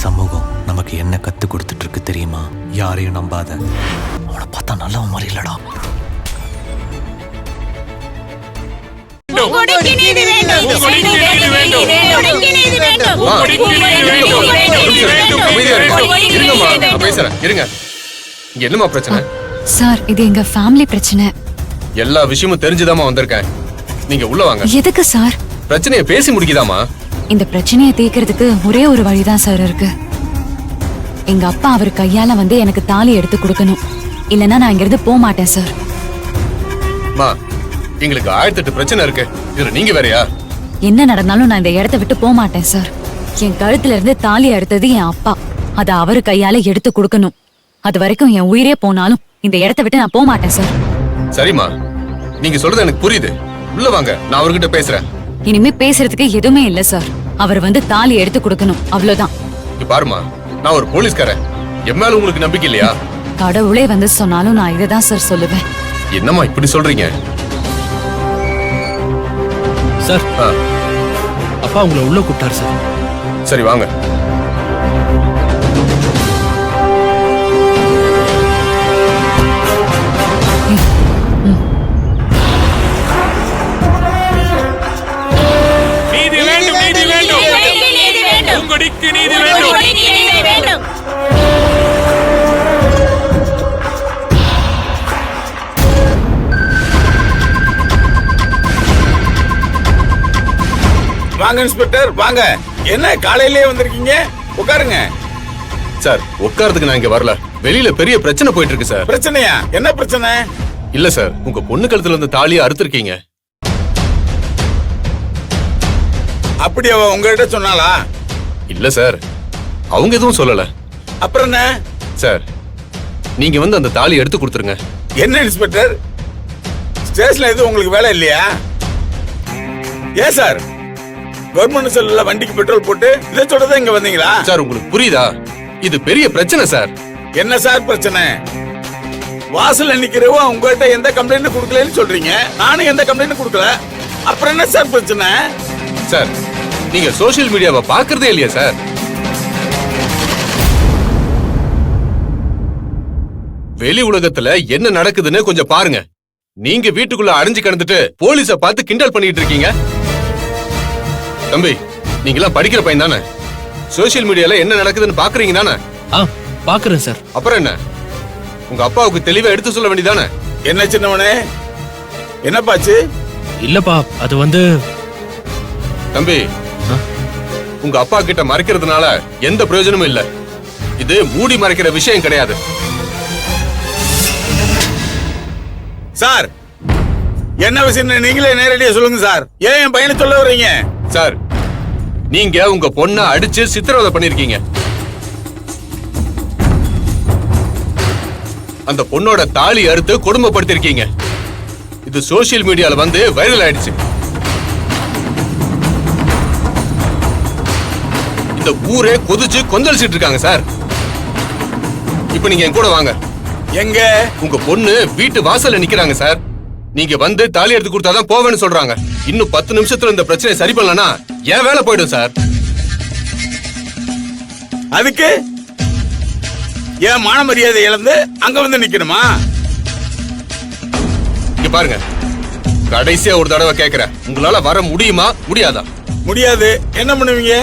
சமூகம் நமக்கு என்ன கத்து கொடுத்துட்டு இருக்கு தெரியுமா? யாரையும் நம்பாத. அவனை பார்த்தா நல்லவன் மாதிரி இல்லடா. என்னமா பிரச்சனை சார்? இது எங்க ஃபேமிலி பிரச்சனை. எல்லா விஷயமும் தெரிஞ்சுதாமா வந்திருக்கேன். நீங்க உள்ள வாங்க. எதுக்கு சார்? பிரச்சனையை பேசி முடிக்குதாமா? இந்த பிரச்சனையை தீர்க்கிறதுக்கு ஒரே ஒரு வழிதான் சார் இருக்கு. எங்க அப்பா அவர் கையால வந்து எனக்கு தாலி எடுத்து கொடுக்கணும். இல்லன்னா நான் இங்கிருந்து போக மாட்டேன் சார். எங்களுக்கு 1008 பிரச்சனை இருக்கு. இதுல நீங்க வேறயா? என்ன நடந்தாலும் நான் இந்த இடத்தை விட்டு போக மாட்டேன் சார். என் கழுத்துல இருந்து தாலி எடுத்தது என் அப்பா. அத அவரு கையால எடுத்து கொடுக்கணும். அது வரைக்கும் என் உயிரே போனாலும் இந்த இடத்தை விட்டு நான் போக மாட்டேன் சார். சரிம்மா, நீங்க சொல்றது எனக்கு புரியுது. உள்ள வாங்க, நான் அவர்கிட்ட பேசுறேன். இனிமே பேசுறதுக்கு எதுவுமே இல்ல சார். அவர் வந்து தாலி எடுத்து கொடுக்கணும், அவ்வளவுதான். பாருமா, நான் ஒரு போலீஸ்காரன். என் மேல உங்களுக்கு நம்பிக்கை இல்லையா? கடவுளே வந்து சொன்னாலும் நான் இதைதான் சார் சொல்லுவேன். என்னம்மா இப்படி சொல்றீங்க? சார், அப்பா உங்களை உள்ள கூப்பிட்டாரு சார். சரி வாங்க. நீதி வேண்டும், நீதி வேண்டும், உங்களுக்கு நீதி வேண்டும். வாங்க இன்ஸ்பெக்டர், வாங்க. என்ன காலையிலேயே வந்திருக்கீங்க? உட்காருங்க. சார், உட்கார்றதுக்கு நான் இங்க வரல. வெளியில பெரிய பிரச்சனை போயிட்டு இருக்கு சார். பிரச்சனையா? என்ன பிரச்சனை? இல்ல சார், உங்க பொண்ணு கழுத்துல இருந்த தாலியை அறுத்திருக்கீங்க. அப்படி அவ உங்ககிட்ட சொன்னாளா? இல்ல சார், அவங்க எதுவும் சொல்லல. அப்புறம் என்ன சார்? நீங்க வந்து அந்த தாலி எடுத்து கொடுத்துருங்க. என்ன இன்ஸ்பெக்டர், ஸ்டேஷன்ல எதுவும் உங்களுக்கு வேலை இல்லையா? ஏன் சார், கவர்மெண்ட் செல்ல வண்டிக்கு பெட்ரோல் போட்டு இதை சொல்றதா இங்க வந்தீங்களா? சார், உங்களுக்கு புரியுதா? இது பெரிய பிரச்சனை சார். என்ன சார் பிரச்சனை? வாசல்ல நிக்கிறவோ உங்ககிட்ட எந்த கம்ப்ளைண்ட் கொடுக்கலன்னு சொல்றீங்க. நானும் எந்த கம்ப்ளைண்ட் கொடுக்கல. அப்புறம் என்ன சார் பிரச்சனை? சார், நீங்க சோசியல் மீடியாவை பாக்குறதே இல்லையா சார்? வெளி உலகத்துல என்ன நடக்குதுன்னு கொஞ்சம் பாருங்க. நீங்க வீட்டுக்குள்ள அடைஞ்சு கிடந்துட்டு போலீஸ பார்த்து கிண்டல் பண்ணிட்டு இருக்கீங்க. தம்பி, நீங்களாம் படிக்கிற பையன் தானே? சோசியல் மீடியால என்ன நடக்குதுன்னு பாக்குறீங்க தானே? பாக்குறேன் சார். அப்புறம் என்ன, உங்க அப்பாவுக்கு தெளிவா எடுத்து சொல்ல வேண்டியதானே? என்ன சின்னவனே, என்னப்பாச்சு? இல்லப்பா, அது வந்து தம்பி, உங்க அப்பா கிட்ட மறைக்கிறதுனால எந்த பிரயோஜனமும் இல்ல. இது மூடி மறைக்கிற விஷயம் கிடையாது. சார், என்ன விஷயம் நீங்களே நேரடியா சொல்லுங்க சார். ஏன் என் பையனை சொல்ல வர்றீங்க? சார், நீங்க உங்க பொண்ணை அடிச்சு சித்திரவதை பண்ணிருக்கீங்க. அந்த பொண்ணோட தாலி அறுத்து கொடுமைப்படுத்திருக்கீங்க. இது சோசியல் மீடியால வந்து வைரல் ஆயிடுச்சு. இந்த ஊரே கொதிச்சு கொந்தளிச்சிட்டு இருக்காங்க சார். இப்ப நீங்க என் கூட வாங்க. எங்க? உங்க பொண்ணு வீட்டு வாசல்ல நிக்கிறாங்க சார். நீங்க வந்து தாலி எடுத்து கொடுத்தாதான் போவேன்னு சொல்றாங்க. இன்னும் 10 நிமிஷத்துல இந்த பிரச்சனை சரி பண்ணலனா என் வேலை போயிடும் சார். அதுக்கு ஏன் மான மரியாதை இழந்து அங்க வந்து நிக்கணுமா? இங்க பாருங்க, கடைசியா ஒரு தடவை கேக்குறேன், உங்களால வர முடியுமா முடியாதா? முடியாது. என்ன பண்ணுவீங்க?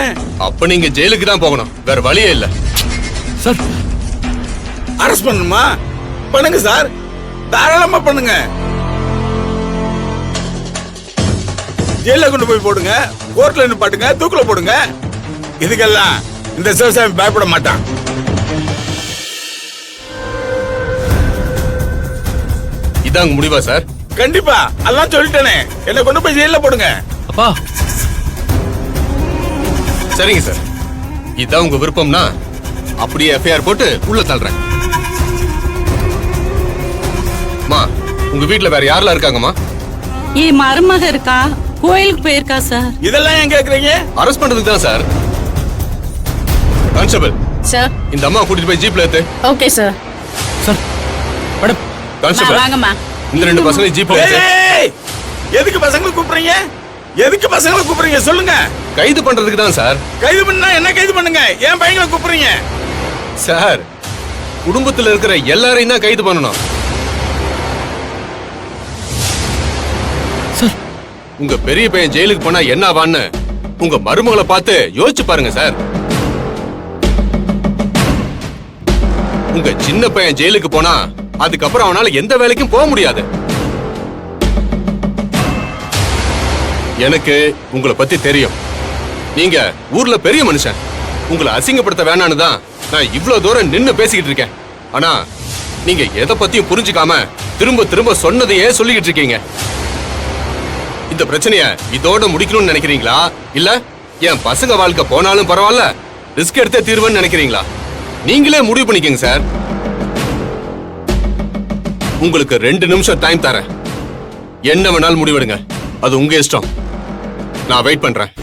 அப்ப நீங்க ஜெயிலுக்கு தான் போகணும், வேற வழியே இல்ல. சார், அரெஸ்ட் பண்ணணுமா? பண்ணுங்க சார், தாராளமா பண்ணுங்க. ஜெயில கொண்டு போய் போடுங்க, கோர்ட்ல நிப்பாட்டுங்க, தூக்குல போடுங்க. இதுக்கெல்லாம் இந்த சிவசாமி பயப்பட மாட்டான். இதாங்க முடிவா சார்? கண்டிப்பா, எல்லாம் சொல்லிட்டேனே. என்ன கொண்டு போய் ஜெயில போடுங்க. அப்பா. சரிங்க சார், இதான் உங்க விருப்பம்னா அப்படியே எஃப்ஐஆர் போட்டு உள்ள தள்ளுறேன். மா, உங்க வீட்டுல வேற யாரெல்லாம் இருக்காங்கம்மா? என் மருமக இருக்கா, கோயிலுக்கு போயிருக்கா சார். இதெல்லாம் ஏன் கேக்குறீங்க? அரெஸ்ட் பண்றதுக்கு தான் சார். கான்ஸ்டபிள் சார், இந்த அம்மா கூட்டிட்டு போய் ஜீப்ல ஏத்து. Okay sir. Sir, madam. Constable வாங்கம்மா. இந்த 2 பசங்களை ஜீப்ல ஏத்து. எதுக்கு பசங்களை கூப்பிடுறீங்க? எதுக்கு பசங்களை கூப்பிடுறீங்க சொல்லுங்க. கைது பண்றதுக்கு தான் சார். கைது பண்ணா என்ன கைது பண்ணுங்க, ஏன் பையங்களை கூப்பிடுறீங்க? சார், குடும்பத்துல இருக்கிற எல்லாரையும் தான் கைது பண்ணணும். சார் உங்க பெரிய பையன் ஜெயிலுக்கு போனா என்ன ஆவான்னு உங்க மருமகளை பார்த்து யோசிச்சு பாருங்க சார். உங்க சின்ன பையன் ஜெயிலுக்கு போனா அதுக்கப்புறம் அவனால எந்த வேலைக்கும் போக முடியாது. எனக்கு உங்களை பத்தி தெரியும். நீங்க ஊர்ல பெரிய மனுஷன். உங்களை அசிங்கப்படுத்த வேணான்னு தான் நான் இவ்வளவு தூரம் நின்னு பேசிக்கிட்டு இருக்கேன். ஆனா நீங்க எதை பத்தியும் புரிஞ்சுக்காம திரும்ப திரும்ப சொன்னதையே சொல்லிக்கிட்டு இருக்கீங்க. இந்த பிரச்சனைய இதோட முடிக்கணும்னு நினைக்கிறீங்களா, இல்ல என் பசங்க வாழ்க்கை போனாலும் பரவாயில்ல ரிஸ்க் எடுத்தே தீர்வுன்னு நினைக்கிறீங்களா? நீங்களே முடிவு பண்ணிக்கங்க சார். உங்களுக்கு 2 நிமிஷம் டைம் தரேன். என்ன வேணாலும் முடிவெடுங்க. அது உங்க இஷ்டம். நான் வெயிட் பண்றேன்.